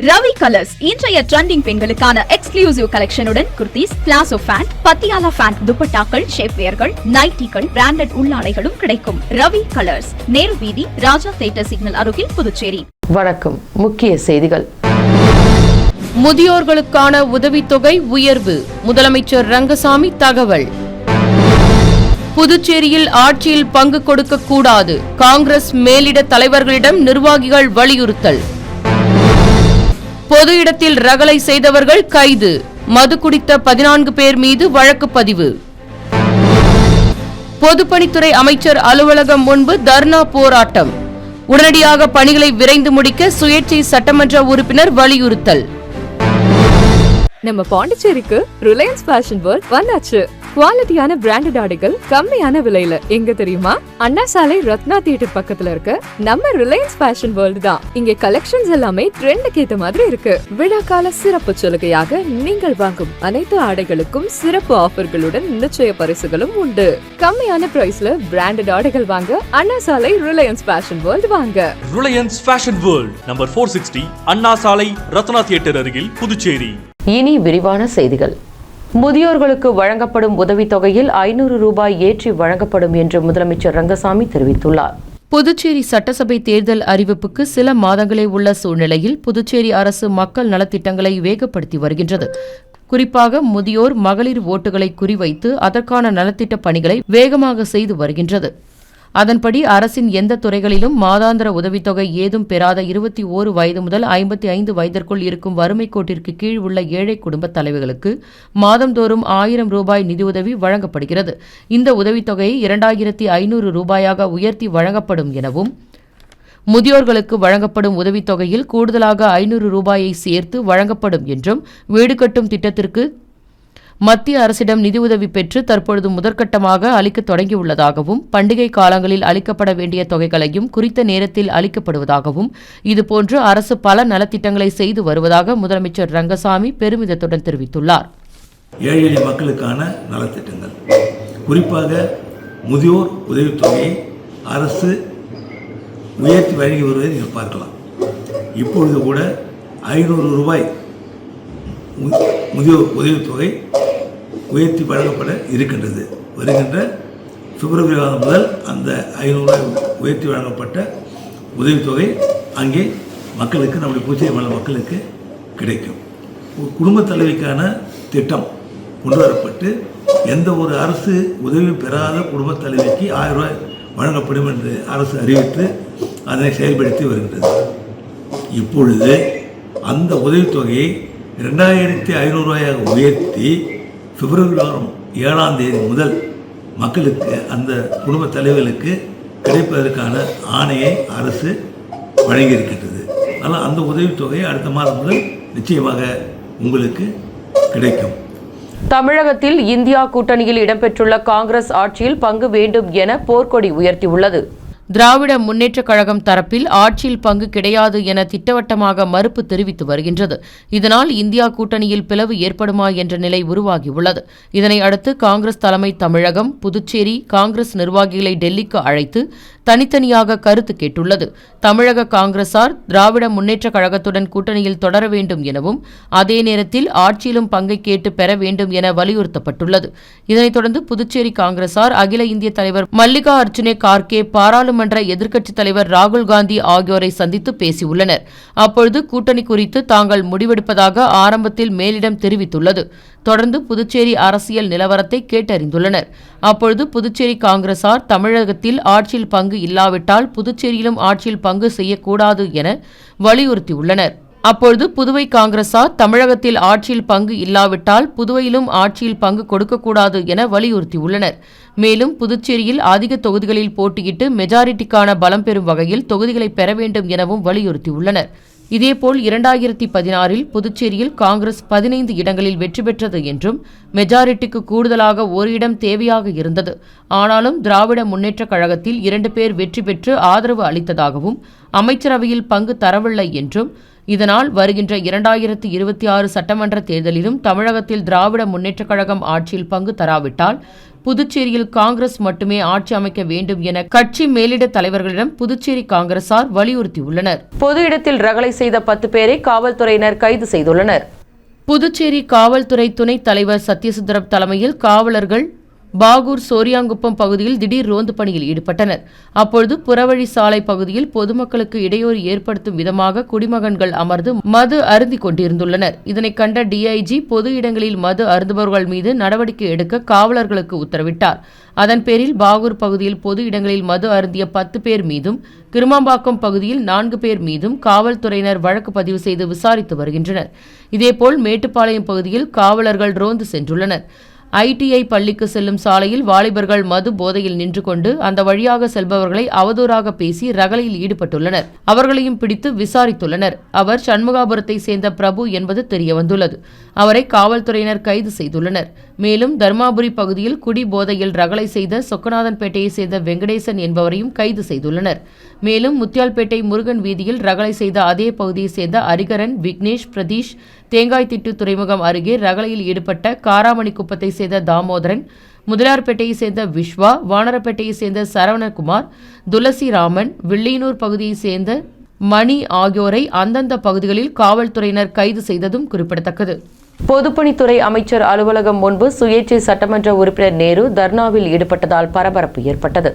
Ravi colours இன்றைய trending பெண்களுக்கான exclusive கலெக்ஷனுடன் kurtis, palazzo pant, Patiala pant, துப்பட்டாக்கள், ஷேப்வேர்கள், நைட்டிகள், பிராண்டட் உள்ளாடைகளும் கிடைக்கும். ரவி கலர்ஸ், நேரு வீதி, ராஜா தியேட்டர் சிக்னல் அருகில், புதுச்சேரி. வணக்கம். முக்கிய செய்திகள். முதியோர்களுக்கான உதவித்தொகை உயர்வு, முதலமைச்சர் ரங்கசாமி தகவல். புதுச்சேரியில் ஆட்சியில் பங்கு கொடுக்க கூடாது, காங்கிரஸ் மேலிட தலைவர்களிடம் நிர்வாகிகள் வலியுறுத்தல். பொது இடத்தில் ரகளை செய்தவர்கள் கைது, மது குடித்த 14 பேர் மீது வழக்கு பதிவு. பொதுப்பணித்துறை அமைச்சர் அலுவலகம் முன்பு தர்ணா போராட்டம், உடனடியாக பணிகளை விரைந்து முடிக்க சுயேட்சை சட்டமன்ற உறுப்பினர் வலியுறுத்தல். நம்ம பாண்டிச்சேரிக்கு ரிலையன்ஸ் ஃபேஷன் வேர்ல்ட் வந்தாச்சு. குவாலிட்டியான பிராண்டட் ஆடைகள் கம்மியான விலையில எங்க தெரியுமா? அண்ணா சாலை ரத்னா தியேட்டர் பக்கத்துல இருக்க நம்ம ரிலையன்ஸ் ஃபேஷன் வேர்ல்ட் தான். இங்க கலெக்ஷன்ஸ் எல்லாமே ட்ரெண்டுக்கு ஏத்த மாதிரி இருக்கு. விழாக்கால சிறப்பு சலுகையாக நீங்கள் வாங்கும் அனைத்து ஆடைகளுக்கும் சிறப்பு ஆஃபர்களுடன் நிச்சய பரிசுகளும் உண்டு. கம்மியான பிரைஸ்ல பிராண்டட் ஆடைகள் வாங்க அண்ணா சாலை ரிலையன்ஸ் ஃபேஷன் வேர்ல்ட் வாங்க. ரிலையன்ஸ் ஃபேஷன் வேர்ல்ட், நம்பர் 460, அண்ணா சாலை ரத்னா தியேட்டர் அருகில், புதுச்சேரி. இனி விரிவான செய்திகள். முதியோர்களுக்கு வழங்கப்படும் உதவித்தொகையில் 500 ரூபாய் ஏற்றி வழங்கப்படும் என்று முதலமைச்சர் ரங்கசாமி தெரிவித்துள்ளார். புதுச்சேரி சட்டசபை தேர்தல் அறிவிப்புக்கு சில மாதங்களே உள்ள சூழ்நிலையில் புதுச்சேரி அரசு மக்கள் நலத்திட்டங்களை வேகப்படுத்தி வருகின்றது. குறிப்பாக முதியோர், மகளிர் ஓட்டுகளை குறிவைத்து அதற்கான நலத்திட்ட பணிகளை வேகமாக செய்து வருகின்றது. அதன்படி அரசின் எந்த துறைகளிலும் மாதாந்திர உதவித்தொகை ஏதும் பெறாத 21 வயது முதல் 55 வயதிற்குள் இருக்கும் வறுமை கோட்டிற்கு கீழ் உள்ள ஏழை குடும்ப தலைவர்களுக்கு மாதந்தோறும் 1000 ரூபாய் நிதியுதவி வழங்கப்படுகிறது. இந்த உதவித்தொகையை 2500 ரூபாயாக உயர்த்தி வழங்கப்படும் எனவும், முதியோர்களுக்கு வழங்கப்படும் உதவித்தொகையில் கூடுதலாக 500 ரூபாயை சேர்த்து வழங்கப்படும் என்றும், வீடு கட்டும் திட்டத்திற்கு மத்திய அரசிடம் நிதியுதவி பெற்று தற்பொழுது முதற்கட்டமாக அளிக்க தொடங்கியுள்ளதாகவும், பண்டிகை காலங்களில் அளிக்கப்பட வேண்டிய தொகைகளையும் குறித்த நேரத்தில் அளிக்கப்படுவதாகவும், இதுபோன்று அரசு பல நலத்திட்டங்களை செய்து வருவதாக முதலமைச்சர் ரங்கசாமி பெருமிதத்துடன் தெரிவித்துள்ளார். ஏழை எளிய மக்களுக்கான நலத்திட்டங்கள், குறிப்பாக முதியோர் உதவித்தொகையை அரசு உயர்த்தி வழங்கி வருவதை நீங்கள் பார்க்கலாம். இப்பொழுது கூட 500 ரூபாய் முதியோர் உதவித்தொகை உயர்த்தி வழங்கப்பட இருக்கின்றது. வருகின்ற பிப்ரவரி மாதம் முதல் அந்த 500 ரூபாய் உயர்த்தி வழங்கப்பட்ட உதவித்தொகை அங்கே மக்களுக்கு, நம்முடைய புதுச்சேரி மாநில மக்களுக்கு கிடைக்கும். குடும்ப தலைவிக்கான திட்டம் கொண்டு வரப்பட்டு எந்த ஒரு அரசு உதவி பெறாத குடும்ப தலைவிக்கு 1000 ரூபாய் வழங்கப்படும் என்று அரசு அறிவித்து அதனை செயல்படுத்தி வருகின்றது. இப்பொழுது அந்த உதவித்தொகையை 2500 ரூபாயாக உயர்த்தி பிப்ரவரி மாதம் 7ஆம் தேதி முதல் மக்களுக்கு, அந்த குடும்ப தலைவர்களுக்கு கிடைப்பதற்கான ஆணையை அரசு வழங்கியிருக்கின்றது. அதனால் அந்த உதவித்தொகை அடுத்த மாதம் முதல் நிச்சயமாக உங்களுக்கு கிடைக்கும். தமிழகத்தில் இந்தியா கூட்டணியில் இடம்பெற்றுள்ள காங்கிரஸ் ஆட்சியில் பங்கு வேண்டும் என போர்க்கொடி உயர்த்தியுள்ளது. திராவிட முன்னேற்றக் கழகம் தரப்பில் ஆட்சியில் பங்கு கிடையாது என திட்டவட்டமாக மறுப்பு தெரிவித்து வருகின்றது. இதனால் இந்தியா கூட்டணியில் பிளவு ஏற்படுமா என்ற நிலை உருவாகியுள்ளது. இதனை அடுத்து காங்கிரஸ் தலைமை தமிழகம், புதுச்சேரி காங்கிரஸ் நிர்வாகிகளை டெல்லிக்கு அழைத்து தனித்தனியாக கருத்து கேட்டுள்ளது. தமிழக காங்கிரசார் திராவிட முன்னேற்றக் கழகத்துடன் கூட்டணியில் தொடர வேண்டும் எனவும், அதே நேரத்தில் ஆட்சியிலும் பங்கை கேட்டு பெற வேண்டும் என வலியுறுத்தப்பட்டுள்ளது. இதனைத் தொடர்ந்து புதுச்சேரி காங்கிரசார் அகில இந்திய தலைவர் மல்லிகா அர்ஜுனே கார்கே, பாராளுமன்ற எதிர்க்கட்சித் தலைவர் ராகுல் காந்தி ஆகியோரை சந்தித்து பேசியுள்ளனர். அப்பொழுது கூட்டணி குறித்து தாங்கள் முடிவெடுப்பதாக ஆரம்பத்தில் மேலிடம் தெரிவித்துள்ளது. தொடர்ந்து புதுச்சேரி அரசியல் நிலவரத்தை கேட்டறிந்துள்ளனர். அப்பொழுது புதுச்சேரி காங்கிரசார் தமிழகத்தில் ஆட்சியில் பங்கு இல்லாவிட்டால் புதுச்சேரியிலும் ஆட்சியில் பங்கு செய்யக்கூடாது என வலியுறுத்தியுள்ளனர். அப்பொழுது புதுவை காங்கிரசார் தமிழகத்தில் ஆட்சியில் பங்கு இல்லாவிட்டால் புதுவையிலும் ஆட்சியில் பங்கு கொடுக்கக்கூடாது என வலியுறுத்தியுள்ளனர். மேலும் புதுச்சேரியில் அதிக தொகுதிகளில் போட்டியிட்டு மெஜாரிட்டிக்கான பலம் பெறும் வகையில் தொகுதிகளை பெற வேண்டும் எனவும் வலியுறுத்தியுள்ளனர். இதேபோல் 2016இல் புதுச்சேரியில் காங்கிரஸ் 15 இடங்களில் வெற்றி பெற்றது என்றும், மெஜாரிட்டிக்கு கூடுதலாக ஒரு இடம் தேவையாக இருந்தது. ஆனாலும் திராவிட முன்னேற்றக் கழகத்தில் 2 பேர் வெற்றி பெற்று ஆதரவு அளித்ததாகவும், அமைச்சரவையில் பங்கு தரவில்லை என்றும், இதனால் வருகின்ற 2026 சட்டமன்ற தேர்தலிலும் தமிழகத்தில் திராவிட முன்னேற்றக் கழகம் ஆட்சியில் பங்கு தராவிட்டால் புதுச்சேரியில் காங்கிரஸ் மட்டுமே ஆட்சி அமைக்க வேண்டும் என கட்சி மேலிட தலைவர்களிடம் புதுச்சேரி காங்கிரசார் வலியுறுத்தியுள்ளனர். பொது இடத்தில் ரகளை செய்த 10 பேரை காவல்துறையினர் கைது செய்துள்ளனர். புதுச்சேரி காவல்துறை துணைத் தலைவர் சத்யசுந்தரம் தலைமையில் காவலர்கள் பாகூர் சோரியாங்குப்பம் பகுதியில் திடீர் ரோந்து பணியில் ஈடுபட்டனர். அப்பொழுது புறவழி சாலை பகுதியில் பொதுமக்களுக்கு இடையூறு ஏற்படுத்தும் விதமாக குடிமகன்கள் அமர்ந்து மது அருந்திக் கொண்டிருந்துள்ளனர். இதனை கண்ட டிஐஜி பொது இடங்களில் மது அருந்துபவர்கள் மீது நடவடிக்கை எடுக்க காவலர்களுக்கு உத்தரவிட்டார். அதன் பேரில் பாகூர் பகுதியில் பொது இடங்களில் மது அருந்திய 10 பேர் மீதும், கிருமாம்பாக்கம் பகுதியில் 4 பேர் மீதும் காவல்துறையினர் வழக்கு பதிவு செய்து விசாரித்து வருகின்றனர். இதேபோல் மேட்டுப்பாளையம் பகுதியில் காவலர்கள் ரோந்து சென்றுள்ளனர். ஐடிஐ பள்ளிக்கு செல்லும் சாலையில் வாலிபர்கள் மது போதையில் நின்று கொண்டு அந்த வழியாக செல்பவர்களை அவதூறாக பேசி ரகளையில் ஈடுபட்டுள்ளனர். அவர்களையும் பிடித்து விசாரித்துள்ளனர். அவர் சண்முகாபுரத்தை சேர்ந்த பிரபு என்பது தெரியவந்துள்ளது. அவரை காவல்துறையினர் கைது செய்துள்ளனர். மேலும் தர்மாபுரி பகுதியில் குடி போதையில் ரகளை செய்த சொக்கநாதன்பேட்டையை சேர்ந்த வெங்கடேசன் என்பவரையும் கைது செய்துள்ளனர். மேலும் முத்தியால்பேட்டை முருகன் வீதியில் ரகளை செய்த அதே பகுதியை சேர்ந்த அரிகரன், விக்னேஷ், பிரதீஷ், தேங்காய்திட்டு துறைமுகம் அருகே ரகளையில் ஈடுபட்ட காராமணிக்குப்பத்தை சேர்ந்த தாமோதரன், முதலியார்பேட்டையை சேர்ந்த விஸ்வா, வானரப்பேட்டையை சேர்ந்த சரவணகுமார், துளசி ராமன், வில்லியனூர் பகுதியை சேர்ந்த மணி ஆகியோரை அந்தந்த பகுதிகளில் காவல்துறையினர் கைது செய்ததும் குறிப்பிடத்தக்கது. பொதுப்பணித்துறை அமைச்சர் அலுவலகம் முன்பு சுயேட்சை சட்டமன்ற உறுப்பினர் நேரு தர்ணாவில் ஈடுபட்டதால் பரபரப்பு ஏற்பட்டது.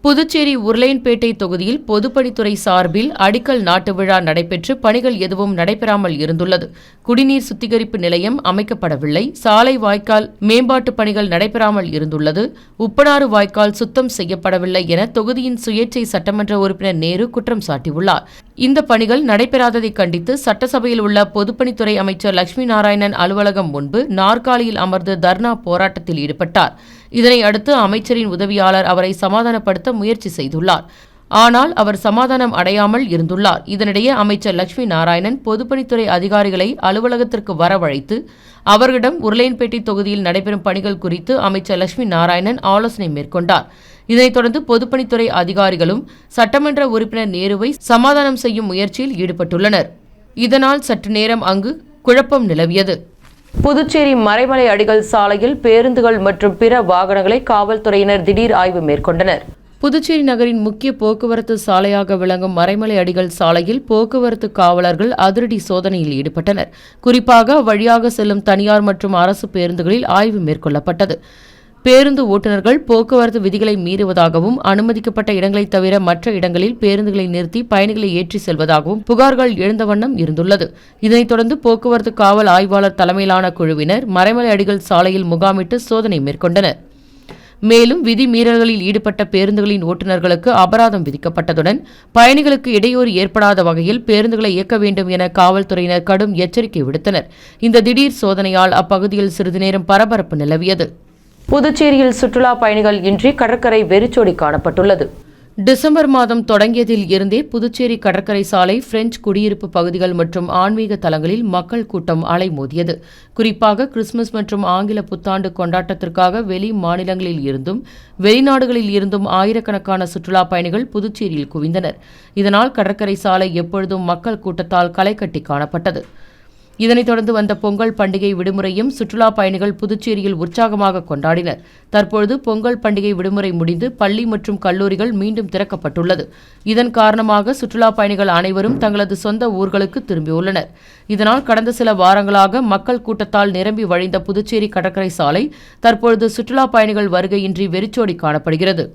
புதுச்சேரி உருளையன்பேட்டை தொகுதியில் பொதுப்பணித்துறை சார்பில் அடிக்கல் நாட்டு விழா நடைபெற்று பணிகள் எதுவும் நடைபெறாமல் இருந்துள்ளது. குடிநீர் சுத்திகரிப்பு நிலையம் அமைக்கப்படவில்லை. சாலை வாய்க்கால் மேம்பாட்டு பணிகள் நடைபெறாமல் இருந்துள்ளது. உப்பனாறு வாய்க்கால் சுத்தம் செய்யப்படவில்லை என தொகுதியின் சுயேட்சை சட்டமன்ற உறுப்பினர் நேரு குற்றம் சாட்டியுள்ளார். இந்த பணிகள் நடைபெறாததை கண்டித்து சட்டசபையில் உள்ள பொதுப்பணித்துறை அமைச்சர் லட்சுமி நாராயணன் அலுவலகம் முன்பு நாற்காலியில் அமர்ந்து தர்ணா போராட்டத்தில் ஈடுபட்டார். இதனை அடுத்து அமைச்சரின் உதவியாளர் அவரை சமாதானப்படுத்த முயற்சி செய்துள்ளார். ஆனால் அவர் சமாதானம் அடையாமல் இருந்துள்ளார். இதனிடையே அமைச்சர் லட்சுமி நாராயணன் பொதுப்பணித்துறை அதிகாரிகளை அலுவலகத்திற்கு வரவழைத்து அவர்களிடம் உருளையன்பேட்டை தொகுதியில் நடைபெறும் பணிகள் குறித்து அமைச்சர் லட்சுமி நாராயணன் ஆலோசனை மேற்கொண்டார். இதனைத் தொடர்ந்து பொதுப்பணித்துறை அதிகாரிகளும் சட்டமன்ற உறுப்பினர் நேருவை சமாதானம் செய்யும் முயற்சியில் ஈடுபட்டுள்ளனர். இதனால் சற்று நேரம் அங்கு குழப்பம் நிலவியது. புதுச்சேரி மறைமலை அடிகள் சாலையில் பேருந்துகள் மற்றும் பிற வாகனங்களை காவல்துறையினர் திடீர் ஆய்வு மேற்கொண்டனர். புதுச்சேரி நகரின் முக்கிய போக்குவரத்து சாலையாக விளங்கும் மறைமலை அடிகள் சாலையில் போக்குவரத்து காவலர்கள் அதிரடி சோதனையில் ஈடுபட்டனர். குறிப்பாக அவ்வழியாக செல்லும் தனியார் மற்றும் அரசு பேருந்துகளில் ஆய்வு மேற்கொள்ளப்பட்டது. பேருந்து ஓட்டுநர்கள் போக்குவரத்து விதிகளை மீறுவதாகவும் அனுமதிக்கப்பட்ட இடங்களை தவிர மற்ற இடங்களில் பேருந்துகளை நிறுத்தி பயணிகளை ஏற்றி செல்வதாகவும் புகார்கள் எழுந்த வண்ணம் இருந்துள்ளது. இதனைத் தொடர்ந்து போக்குவரத்து காவல் ஆய்வாளர் தலைமையிலான குழுவினர் மறைமலை அடிகள் சாலையில் முகாமிட்டு சோதனை மேற்கொண்டனர். மேலும் விதி மீறல்களில் ஈடுபட்ட பேருந்துகளின் ஓட்டுநர்களுக்கு அபராதம் விதிக்கப்பட்டதுடன் பயணிகளுக்கு இடையூறு ஏற்படாத வகையில் பேருந்துகளை இயக்க வேண்டும் என காவல்துறையினர் கடும் எச்சரிக்கை விடுத்தனர். இந்த திடீர் சோதனையால் அப்பகுதியில் சிறிது நேரம் பரபரப்பு நிலவியது. புதுச்சேரியில் சுற்றுலா பயணிகள் இன்றி கடற்கரை வெறிச்சோடி காணப்பட்டுள்ளது. டிசம்பர் மாதம் தொடங்கியதில் இருந்தே புதுச்சேரி கடற்கரை சாலை, பிரெஞ்சு குடியிருப்பு பகுதிகள் மற்றும் ஆன்மீக தலங்களில் மக்கள் கூட்டம் அலைமோதியது. குறிப்பாக கிறிஸ்துமஸ் மற்றும் ஆங்கில புத்தாண்டு கொண்டாட்டத்திற்காக வெளி மாநிலங்களில் இருந்தும் வெளிநாடுகளில் இருந்தும் ஆயிரக்கணக்கான சுற்றுலா பயணிகள் புதுச்சேரியில் குவிந்தனர். இதனால் கடற்கரை சாலை எப்பொழுதும் மக்கள் கூட்டத்தால் களைகட்டி காணப்பட்டது. இதனைத் தொடர்ந்து வந்த பொங்கல் பண்டிகை விடுமுறையும் சுற்றுலா பயணிகள் புதுச்சேரியில் உற்சாகமாக கொண்டாடினர். தற்பொழுது பொங்கல் பண்டிகை விடுமுறை முடிந்து பள்ளி மற்றும் கல்லூரிகள் மீண்டும் திறக்கப்பட்டுள்ளது. இதன் காரணமாக சுற்றுலா பயணிகள் அனைவரும் தங்களது சொந்த ஊர்களுக்கு திரும்பியுள்ளனர். இதனால் கடந்த சில வாரங்களாக மக்கள் கூட்டத்தால் நிரம்பி வழிந்த புதுச்சேரி கடற்கரை சாலை தற்பொழுது சுற்றுலா பயணிகள் வருகையின்றி வெறிச்சோடி காணப்படுகிறது.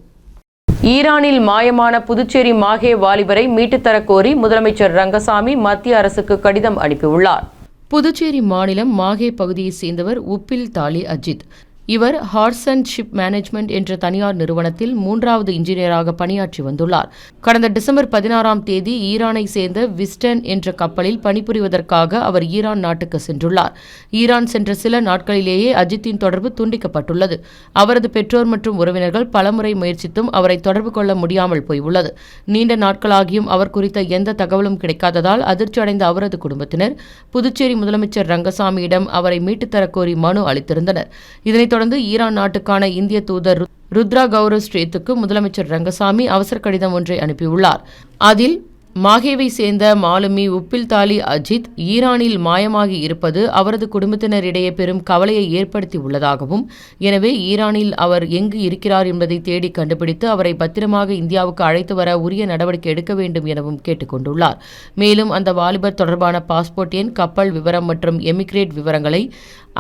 ஈரானில் மாயமான புதுச்சேரி மாஹே வாலிபரை மீட்டுத்தரக் கோரி முதலமைச்சர் ரங்கசாமி மத்திய அரசுக்கு கடிதம் அனுப்பியுள்ளார். புதுச்சேரி மாநிலம் மாஹே பகுதியைச் சேர்ந்தவர் உப்பில் தாலி அஜித். இவர் ஹார்ஸ் அண்ட் ஷிப் மேனேஜ்மெண்ட் என்ற தனியார் நிறுவனத்தில் 3வது இன்ஜினியராக பணியாற்றி வந்துள்ளார். கடந்த டிசம்பர் 16ஆம் தேதி ஈரானை சேர்ந்த விஸ்டன் என்ற கப்பலில் பணிபுரிவதற்காக அவர் ஈரான் நாட்டுக்கு சென்றுள்ளார். ஈரான் சென்ற சில நாட்களிலேயே அஜித்தின் தொடர்பு துண்டிக்கப்பட்டுள்ளது. அவரது பெற்றோர் மற்றும் உறவினர்கள் பலமுறை முயற்சித்தும் அவரை தொடர்பு கொள்ள முடியாமல் போயுள்ளது. நீண்ட நாட்களாகியும் அவர் குறித்த எந்த தகவலும் கிடைக்காததால் அதிர்ச்சியடைந்த அவரது குடும்பத்தினர் புதுச்சேரி முதலமைச்சர் ரங்கசாமியிடம் அவரை மீட்டுத்தரக் கோரி மனு அளித்திருந்தனர். இதனைத் தொடர்ந்து ஈரான் நாட்டுக்கான இந்திய தூதர் ருத்ரா கௌரவ் ஸ்ரேத்துக்கு முதலமைச்சர் ரங்கசாமி அவசர கடிதம் ஒன்றை அனுப்பியுள்ளார். அதில் மாஹேவை சேர்ந்த மாலுமி உப்பில் தாலி அஜித் ஈரானில் மாயமாகி இருப்பது அவரது குடும்பத்தினரிடையே பெரும் கவலையை ஏற்படுத்தி உள்ளதாகவும், எனவே ஈரானில் அவர் எங்கு இருக்கிறார் என்பதை தேடி கண்டுபிடித்து அவரை பத்திரமாக இந்தியாவுக்கு அழைத்து வர உரிய நடவடிக்கை எடுக்க வேண்டும் எனவும் கேட்டுக்கொண்டுள்ளார். மேலும் அந்த வாலிபர் தொடர்பான பாஸ்போர்ட் எண், கப்பல் விவரம் மற்றும் எமிகிரேட் விவரங்களை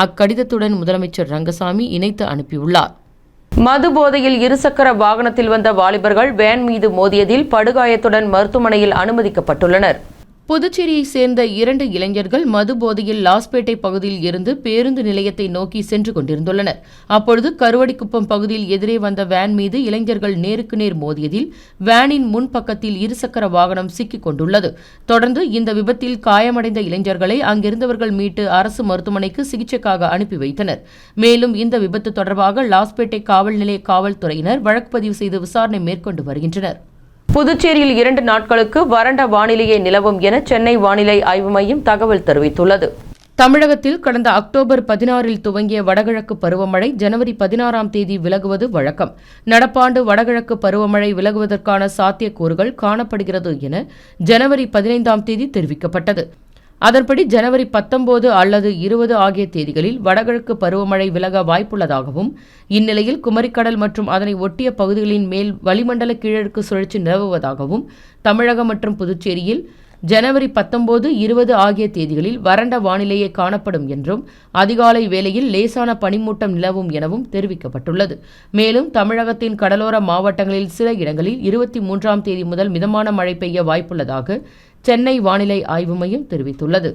அக்கடிதத்துடன் முதலமைச்சர் ரங்கசாமி இணைத்து அனுப்பியுள்ளார். மது போதையில் இருசக்கர வாகனத்தில் வந்த வாலிபர்கள் வேன் மீது மோதியதில் படுகாயத்துடன் மருத்துவமனையில் அனுமதிக்கப்பட்டுள்ளனர். புதுச்சேரியை சேர்ந்த 2 இளைஞர்கள் மது போதையில் லாஸ்பேட்டை பகுதியில் இருந்து பேருந்து நிலையத்தை நோக்கி சென்று கொண்டிருந்துள்ளனர். அப்பொழுது கருவடிக்குப்பம் பகுதியில் எதிரே வந்த வேன் மீது இளைஞர்கள் நேருக்கு நேர் மோதியதில் வேனின் முன்பக்கத்தில் இருசக்கர வாகனம் சிக்கிக் கொண்டுள்ளது. தொடர்ந்து இந்த விபத்தில் காயமடைந்த இளைஞர்களை அங்கிருந்தவர்கள் மீட்டு அரசு மருத்துவமனைக்கு சிகிச்சைக்காக அனுப்பி வைத்தனர். மேலும் இந்த விபத்து தொடர்பாக லாஸ்பேட்டை காவல் நிலைய காவல்துறையினர் வழக்கு பதிவு செய்து விசாரணை மேற்கொண்டு வருகின்றனர். புதுச்சேரியில் 2 நாட்களுக்கு வறண்ட வானிலையே நிலவும் என சென்னை வானிலை ஆய்வு மையம் தகவல் தெரிவித்துள்ளது. தமிழகத்தில் கடந்த அக்டோபர் 16 துவங்கிய வடகிழக்கு பருவமழை ஜனவரி 16 விலகுவது வழக்கம். நடப்பாண்டு வடகிழக்கு பருவமழை விலகுவதற்கான சாத்தியக்கூறுகள் காணப்படுகிறது என ஜனவரி 15 தெரிவிக்கப்பட்டது. அதன்படி ஜனவரி 19 அல்லது 20 ஆகிய தேதிகளில் வடகிழக்கு பருவமழை விலக வாய்ப்புள்ளதாகவும், இந்நிலையில் குமரிக்கடல் மற்றும் அதனை ஒட்டிய பகுதிகளின் மேல் வளிமண்டல கீழடுக்கு சுழற்சி நிலவுவதாகவும், தமிழகம் மற்றும் புதுச்சேரியில் ஜனவரி 19, 20 ஆகிய தேதிகளில் வறண்ட வானிலையே காணப்படும் என்றும், அதிகாலை வேளையில் லேசான பனிமூட்டம் நிலவும் எனவும் தெரிவிக்கப்பட்டுள்ளது. மேலும் தமிழகத்தின் கடலோர மாவட்டங்களில் சில இடங்களில் 23 முதல் மிதமான மழை பெய்ய வாய்ப்புள்ளதாக சென்னை வானிலை ஆய்வு மையம் தெரிவித்துள்ளது.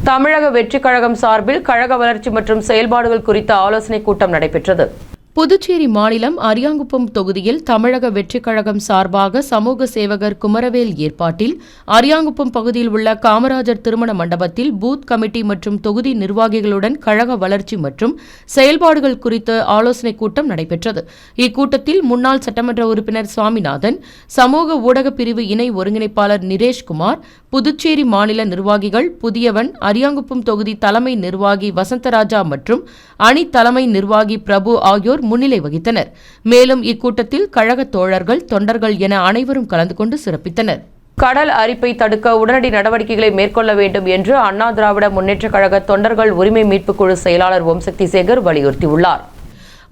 தமிழக வெற்றிக் கழகம் சார்பில் கழக வளர்ச்சி மற்றும் செயல்பாடுகள் குறித்த ஆலோசனைக் கூட்டம் நடைபெற்றது. புதுச்சேரி மாநிலம் அரியாங்குப்பம் தொகுதியில் தமிழக வெற்றிக் கழகம் சார்பாக சமூக சேவகர் குமரவேல் ஏற்பாட்டில் அரியாங்குப்பம் பகுதியில் உள்ள காமராஜர் திருமண மண்டபத்தில் பூத் கமிட்டி மற்றும் தொகுதி நிர்வாகிகளுடன் கழக வளர்ச்சி மற்றும் செயல்பாடுகள் குறித்த ஆலோசனைக் கூட்டம் நடைபெற்றது. இக்கூட்டத்தில் முன்னாள் சட்டமன்ற உறுப்பினர் சுவாமிநாதன், சமூக ஊடக பிரிவு இணை ஒருங்கிணைப்பாளர் நிரேஷ்குமார், புதுச்சேரி மாநில நிர்வாகிகள் புதியவன், அரியாங்குப்பம் தொகுதி தலைமை நிர்வாகி வசந்தராஜா மற்றும் அணி தலைமை நிர்வாகி பிரபு ஆகியோர் முன்னிலை வகித்தனர். மேலும் இக்கூட்டத்தில் கழக தோழர்கள், தொண்டர்கள் என அனைவரும் கலந்து கொண்டு சிறப்பித்தனர். கடல் அரிப்பை தடுக்க உடனடி நடவடிக்கைகளை மேற்கொள்ள வேண்டும் என்று அண்ணா திராவிட முன்னேற்றக் கழக தொண்டர்கள் உரிமை மீட்புக் குழு செயலாளர் ஓம்சக்தி சேகர் வலியுறுத்தியுள்ளார்.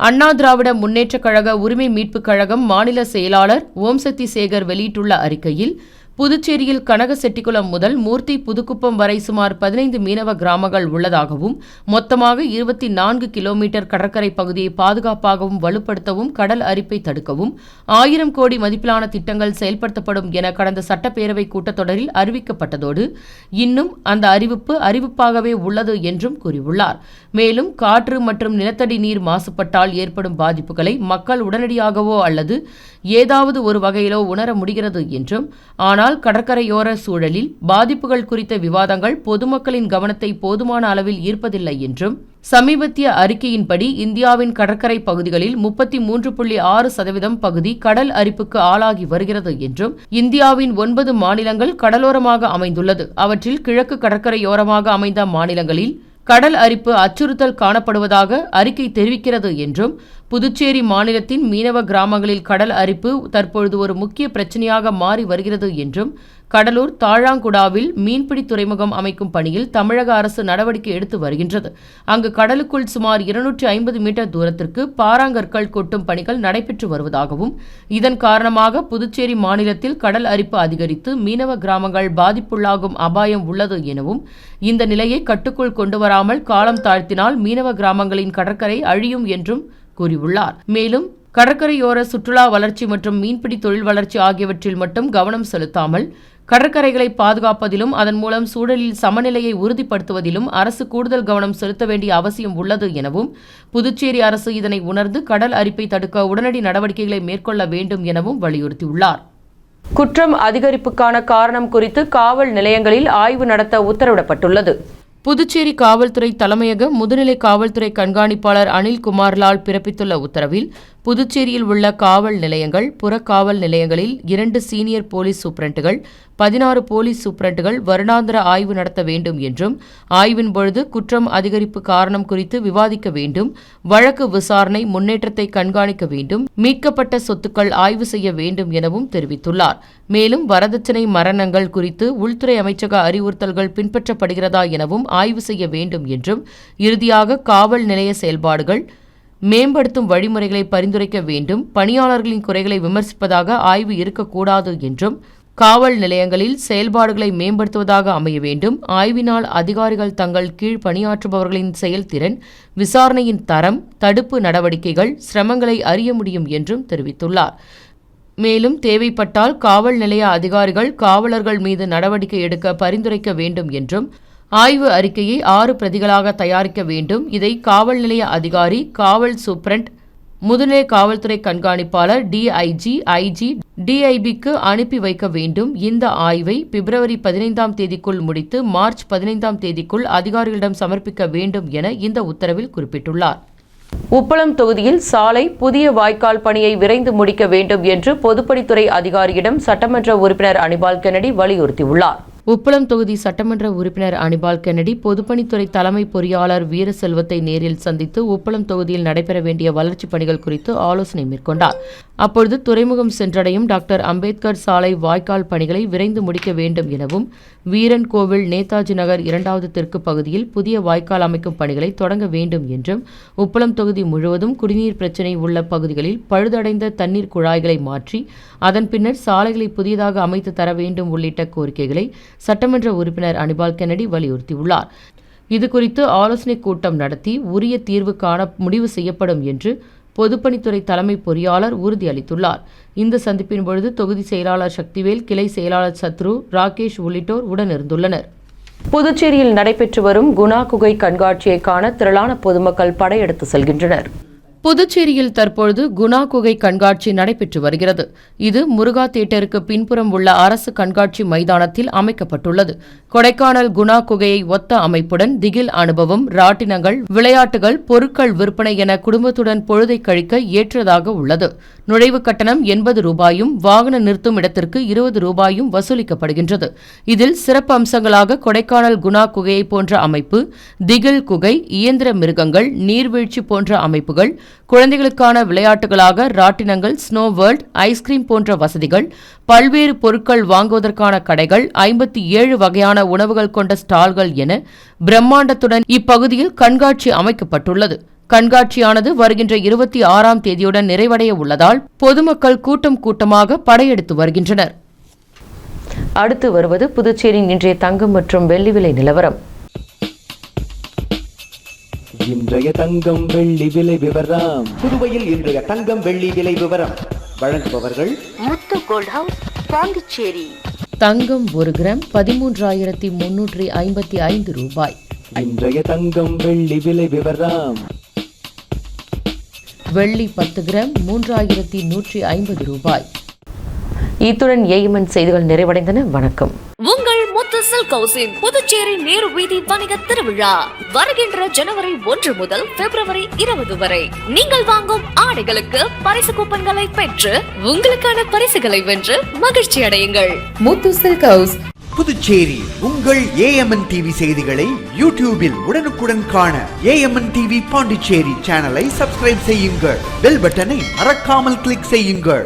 அண்ணா திராவிட முன்னேற்றக் கழக உரிமை மீட்புக் கழகம் மாநில செயலாளர் ஓம்சக்தி சேகர் வெளியிட்டுள்ள அறிக்கையில், புதுச்சேரியில் கனகசெட்டிக்குளம் முதல் மூர்த்தி புதுக்குப்பம் வரை சுமார் 15 மீனவ கிராமங்கள் உள்ளதாகவும், மொத்தமாக 24 கிலோமீட்டர் கடற்கரை பகுதியை பாதுகாப்பாகவும் வலுப்படுத்தவும் கடல் அரிப்பை தடுக்கவும் 1000 கோடி மதிப்பிலான திட்டங்கள் செயல்படுத்தப்படும் என கடந்த சட்டப்பேரவை கூட்டத்தொடரில் அறிவிக்கப்பட்டதோடு, இன்னும் அந்த அறிவிப்பாகவே உள்ளது என்றும் கூறியுள்ளார். மேலும் காற்று மற்றும் நிலத்தடி நீர் மாசுபட்டால் ஏற்படும் பாதிப்புகளை மக்கள் உடனடியாகவோ அல்லது ஏதாவது ஒரு வகையிலோ உணர முடிகிறது என்றும், ஆனால் கடற்கரையோர சூழலில் பாதிப்புகள் குறித்த விவாதங்கள் பொதுமக்களின் கவனத்தை போதுமான அளவில் ஈர்ப்பதில்லை என்றும், சமீபத்திய அறிக்கையின்படி இந்தியாவின் கடற்கரை பகுதிகளில் 33.6% பகுதி கடல் அரிப்புக்கு ஆளாகி வருகிறது என்றும், இந்தியாவின் 9 மாநிலங்கள் கடலோரமாக அமைந்துள்ளது. அவற்றில் கிழக்கு கடற்கரையோரமாக அமைந்த மாநிலங்களில் கடல் அரிப்பு அச்சுறுத்தல் காணப்படுவதாக அறிக்கை தெரிவிக்கிறது என்றும், புதுச்சேரி மாநிலத்தின் மீனவ கிராமங்களில் கடல் அரிப்பு தற்பொழுது ஒரு முக்கிய பிரச்சனையாக மாறி வருகிறது என்றும், கடலூர் தாழாங்குடாவில் மீன்பிடி துறைமுகம் அமைக்கும் பணியில் தமிழக அரசு நடவடிக்கை எடுத்து வருகின்றது. அங்கு கடலுக்குள் சுமார் 250 மீட்டர் தூரத்திற்கு பாறாங்கற்கள் கொட்டும் பணிகள் நடைபெற்று வருவதாகவும், இதன் காரணமாக புதுச்சேரி மாநிலத்தில் கடல் அரிப்பு அதிகரித்து மீனவ கிராமங்கள் பாதிப்புள்ளாகும் அபாயம் உள்ளது எனவும், இந்த நிலையை கட்டுக்குள் கொண்டுவராமல் காலம் தாழ்த்தினால் மீனவ கிராமங்களின் கடற்கரை அழியும் என்றும் கூறியுள்ளார். மேலும் கடற்கரையோர சுற்றுலா வளர்ச்சி மற்றும் மீன்பிடி தொழில் வளர்ச்சி ஆகியவற்றில் மட்டும் கவனம் செலுத்தாமல் கடற்கரைகளை பாதுகாப்பதிலும் அதன் மூலம் சூழலில் சமநிலையை உறுதிப்படுத்துவதிலும் அரசு கூடுதல் கவனம் செலுத்த வேண்டிய அவசியம் உள்ளது எனவும், புதுச்சேரி அரசு இதனை உணர்ந்து கடல் அரிப்பை தடுக்க உடனடி நடவடிக்கைகளை மேற்கொள்ள வேண்டும் எனவும் வலியுறுத்தியுள்ளார். குற்றம் அதிகரிப்புக்கான காரணம் குறித்து காவல் நிலையங்களில் ஆய்வு நடத்த உத்தரவிடப்பட்டுள்ளது. புதுச்சேரி காவல்துறை தலைமையக முதுநிலை காவல்துறை கண்காணிப்பாளர் அனில் குமார்லால் பிறப்பித்துள்ள உத்தரவில் புதுச்சேரியில் உள்ள காவல் நிலையங்கள், புறக்காவல் நிலையங்களில் 2 சீனியர் போலீஸ் சூப்பரண்டுகள், 16 போலீஸ் சூப்பரண்டுகள் வருடாந்திர ஆய்வு நடத்த வேண்டும் என்றும், ஆய்வின் பொழுது குற்றம் அதிகரிப்பு காரணம் குறித்து விவாதிக்க வேண்டும், வழக்கு விசாரணை முன்னேற்றத்தை கண்காணிக்க வேண்டும், மீட்கப்பட்ட சொத்துக்கள் ஆய்வு செய்ய வேண்டும் எனவும் தெரிவித்துள்ளார். மேலும் வரதட்சணை மரணங்கள் குறித்து உள்துறை அமைச்சக அறிவுறுத்தல்கள் பின்பற்றப்படுகிறதா எனவும் ஆய்வு செய்ய வேண்டும் என்றும், இறுதியாக காவல் நிலைய செயல்பாடுகள் மேம்படுத்தும் வழிமுறைகளை பரிந்துரைக்க வேண்டும், பணியாளர்களின் குறைகளை விமர்சிப்பதாக ஆய்வு இருக்கக்கூடாது என்றும், காவல் நிலையங்களில் செயல்பாடுகளை மேம்படுத்துவதாக அமைய வேண்டும், ஆய்வினால் அதிகாரிகள் தங்கள் கீழ் பணியாற்றுபவர்களின் செயல்திறன், விசாரணையின் தரம், தடுப்பு நடவடிக்கைகள், சிரமங்களை அறிய முடியும் என்றும் தெரிவித்துள்ளார். மேலும் தேவைப்பட்டால் காவல் நிலைய அதிகாரிகள் காவலர்கள் மீது நடவடிக்கை எடுக்க பரிந்துரைக்க வேண்டும் என்றும், ஆய்வு அறிக்கையை 6 பிரதிகளாக தயாரிக்க வேண்டும், இதை காவல் நிலைய அதிகாரி, காவல் சூப்பரண்ட், முதுநிலை காவல்துறை கண்காணிப்பாளர், டிஐஜி, ஐஜி, டிஐபிக்கு அனுப்பி வைக்க வேண்டும். இந்த ஆய்வை பிப்ரவரி 15ஆம் தேதிக்குள் முடித்து மார்ச் 15ஆம் தேதிக்குள் அதிகாரிகளிடம் சமர்ப்பிக்க வேண்டும் என இந்த உத்தரவில் குறிப்பிட்டுள்ளார். உப்பளம் தொகுதியில் சாலை புதிய வாய்க்கால் பணியை விரைந்து முடிக்க வேண்டும் என்று பொதுப்பணித்துறை அதிகாரியிடம் சட்டமன்ற உறுப்பினர் அனிபால் கென்னடி வலியுறுத்தியுள்ளார். உப்பளம் தொகுதி சட்டமன்ற உறுப்பினர் அனிபால் கென்னடி பொதுப்பணித்துறை தலைமை பொறியாளர் வீரசெல்வத்தை நேரில் சந்தித்து உப்பளம் தொகுதியில் நடைபெற வேண்டிய வளர்ச்சிப் பணிகள் குறித்து ஆலோசனை மேற்கொண்டார். அப்பொழுது துறைமுகம் சென்றடையும் டாக்டர் அம்பேத்கர் சாலை வாய்க்கால் பணிகளை விரைந்து முடிக்க வேண்டும் எனவும், வீரன் கோவில், நேதாஜி நகர் 2வது தெற்கு பகுதியில் புதிய வாய்க்கால் அமைக்கும் பணிகளை தொடங்க வேண்டும் என்றும், உப்பளம் தொகுதி முழுவதும் குடிநீர் பிரச்சினை உள்ள பகுதிகளில் பழுதடைந்த தண்ணீர் குழாய்களை மாற்றி அதன் பின்னர் சாலைகளை புதியதாக அமைத்து தர வேண்டும் உள்ளிட்ட கோரிக்கைகளை சட்டமன்ற உறுப்பினர் அனிபால் கென்னடி வலியுறுத்தியுள்ளார். இதுகுறித்து ஆலோசனைக் கூட்டம் நடத்தி உரிய தீர்வு காண முடிவு செய்யப்படும் என்று பொதுப்பணித்துறை தலைமை பொறியாளர் உறுதியளித்துள்ளார். இந்த சந்திப்பின் பொழுது தொகுதி செயலாளர் சக்திவேல், கிளை செயலாளர் சத்ரு, ராகேஷ் உள்ளிட்டோர் உடனிருந்துள்ளனர். புதுச்சேரியில் நடைபெற்று வரும் குணா குகை கண்காட்சியை காண திரளான பொதுமக்கள் படையெடுத்து செல்கின்றனர். புதுச்சேரியில் தற்பொழுது குணா குகை கண்காட்சி நடைபெற்று வருகிறது. இது முருகா தியேட்டருக்கு பின்புறம் உள்ள அரசு கண்காட்சி மைதானத்தில் அமைக்கப்பட்டுள்ளது. கொடைக்கானல் குணா குகையை ஒத்த அமைப்புடன் திகில் அனுபவம், ராட்டினங்கள், விளையாட்டுகள், பொருட்கள் விற்பனை என குடும்பத்துடன் பொழுதை கழிக்க ஏற்றதாக உள்ளது. நுழைவு கட்டணம் 80 ரூபாயும், வாகன நிறுத்தும் இடத்திற்கு 20 ரூபாயும் வசூலிக்கப்படுகின்றது. இதில் சிறப்பு அம்சங்களாக கொடைக்கானல் குணா குகையை போன்ற அமைப்பு, திகில் குகை, இயந்திர மிருகங்கள், நீர்வீழ்ச்சி போன்ற அமைப்புகள், குழந்தைகளுக்கான விளையாட்டுகளாக ராட்டினங்கள், ஸ்னோ வேர்ல்ட், ஐஸ்கிரீம் போன்ற வசதிகள், பல்வேறு பொருட்கள் வாங்குவதற்கான கடைகள், 57 வகையான உணவுகள் கொண்ட ஸ்டால்கள் என பிரம்மாண்டத்துடன் இப்பகுதியில் கண்காட்சி அமைக்கப்பட்டுள்ளது. கண்காட்சியானது வருகின்ற 26ஆம் தேதியுடன் நிறைவடைய உள்ளதால் பொதுமக்கள் கூட்டம் கூட்டமாக படையெடுத்து வருகின்றனர். அடுத்து வருவது புதுச்சேரியின் இன்றைய தங்கம் மற்றும் வெள்ளி விலை நிலவரம். இன்றைய தங்கம் வெள்ளி விலை விவரம். புதுவையில் இன்றைய தங்கம் வெள்ளி விலை விவரம் வழங்குபவர்கள் முத்து கோல்ட் ஹவுஸ், பாண்டிச்சேரி. தங்கம் 1 கிராம் 13,355 ரூபாய். இன்றைய தங்கம் வெள்ளி விலை விவரம். வெள்ளி 10 கிராம் 3,150 ரூபாய். இத்துடன் ஏஎம்என் செய்திகள் நிறைவடைந்தன. வணக்கம். உங்கள் முத்து சில்க் ஹவுஸின் புதுச்சேரி நேரு வீதி வணிக திருவிழா வருகின்ற ஜனவரி 1 முதல் பிப்ரவரி 20 வரை. நீங்கள் வாங்கும் ஆடைகளுக்கு பரிசு கூப்பன்களை பெற்று உங்களுக்கான பரிசுகளை வென்று மகிழ்ச்சி அடையுங்கள். முத்து சில்க் ஹவுஸ், புதுச்சேரி. உங்கள் ஏஎம்என் டிவி செய்திகளை யூடியூபில் உடனுக்குடன் காண ஏஎம்என் டிவி பாண்டிச்சேரி சேனலை சப்ஸ்கிரைப் செய்யுங்கள். பெல் பட்டனை மறக்காமல் கிளிக் செய்யுங்கள்.